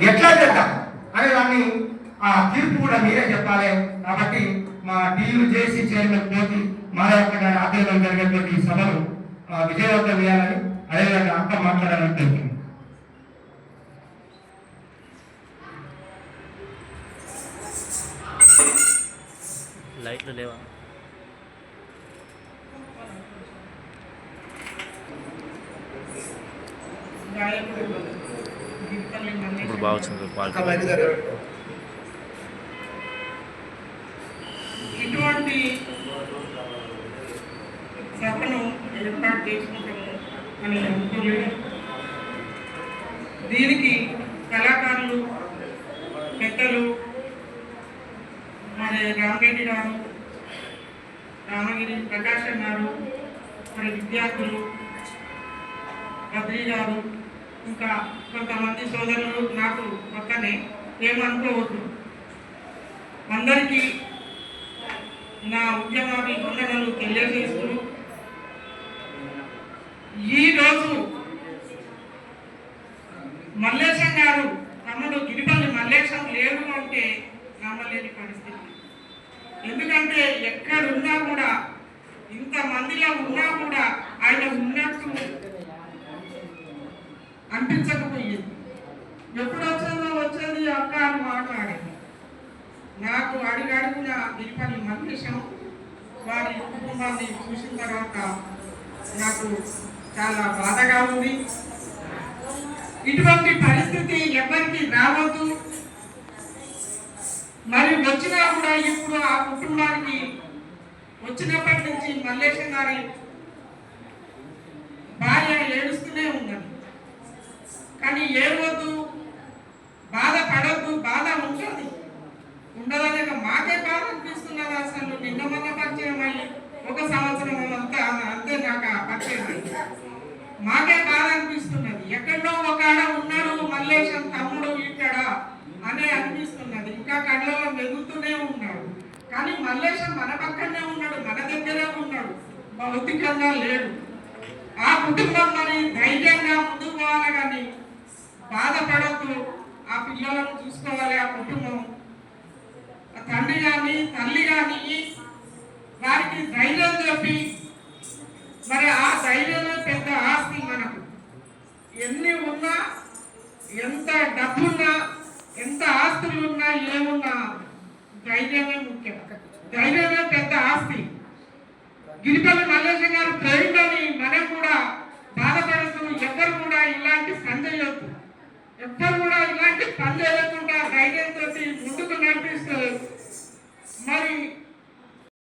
ఎట్లా చేద్దాం అనే దాన్ని ఆ తీర్పు కూడా మీరే చెప్పాలి. కాబట్టి మా టీయూజేసీ చైర్మన్ మోదీ మాధవక్క గారి ఆధ్వర్యంలో జరిగేటువంటి సభను విజయవంతం చేయాలని అదేవిధంగా అక్క మాట్లాడాలని తెలుపుతుంది. లైట్లు లేవా? ఇప్పుడు బాగా వచ్చింది. ఇటువంటి సభను ఏర్పాటు చేసుకుంటాము అని అనుకోలేదు. దీనికి కళాకారులు, పెద్దలు, మరి రామరెడ్డి గారు, రామగిరి ప్రకాశం గారు, మరి విద్యార్థులు, బద్రీ గారు, ఇంకా కొంతమంది సోదరులు నాకు పక్కనే ఏమనుకోవద్దు. అందరికీ నా ఉద్యమాభివందనలు తెలియజేస్తూ ఈరోజు మల్లేశం గారు తమ్ముడు గిరిపల్లి మల్లేశం లేరు అంటే నమ్మలేని పరిస్థితి. ఎందుకంటే ఎక్కడున్నా కూడా, ఇంతమందిలో ఉన్నా కూడా ఆయన ఉన్నట్టు అనిపించకపోయేది. ఎప్పుడు వచ్చేది అక్క అని మాట్లాడేది. నాకు అడుగడుగున గిరిపల్లి మల్లేశం వారి కుటుంబాన్ని చూసిన తర్వాత నాకు చాలా బాధగా ఉంది. ఇటువంటి పరిస్థితి ఎవరికి రావద్దు. మరి వచ్చినా కూడా ఇప్పుడు ఆ కుటుంబానికి వచ్చినప్పటి నుంచి మల్లేశం గారి భార్య ఏడుస్తూనే ఉన్నది. కానీ ఏడవద్దు, బాధపడద్దు, బాధ ఉంటుంది. ఉండదనే మాకే బాధ అనిపిస్తున్నది. అసలు నిన్న మొన్న పరిచయం అయ్యి 1 సంవత్సరం అంతే నాకు పరిచయం అయ్యి మాకే బాధ అనిపిస్తున్నది. ఎక్కడో ఒక ఆడ ఉన్నాడు మల్లేశం తమ్ముడు ఇక్కడ అనే అనిపిస్తున్నది. ఇంకా కళ్ళలో మెదులుతూనే ఉన్నాడు. కానీ మల్లేశం మన పక్కనే ఉన్నాడు, మన దగ్గరే ఉన్నాడు, భౌతికంగా లేడు. ఆ కుటుంబం మరి ధైర్యంగా ముందుకు పోవాలి, కానీ బాధపడద్దు. ఆ పిల్లలను చూసుకోవాలి. ఆ కుటుంబం తండ్రి కానీ తల్లి కానీ వారికి ధైర్యం చెప్పి, మరి ఆ ధైర్యమే పెద్ద ఆస్తి మనకు. ఎన్ని ఉన్నా, ఎంత డబ్బున్నా, ఎంత ఆస్తులు ఉన్నా, ఏమున్నా ధైర్యమే ముఖ్యం. ధైర్యమే పెద్ద ఆస్తి. గిరిపల్లి మల్లేశం గారు పోయిందని మనం కూడా బాధపడుతూ ఎవరు కూడా ఇలాంటి పని చేయొద్దు. ఎవ్వరు కూడా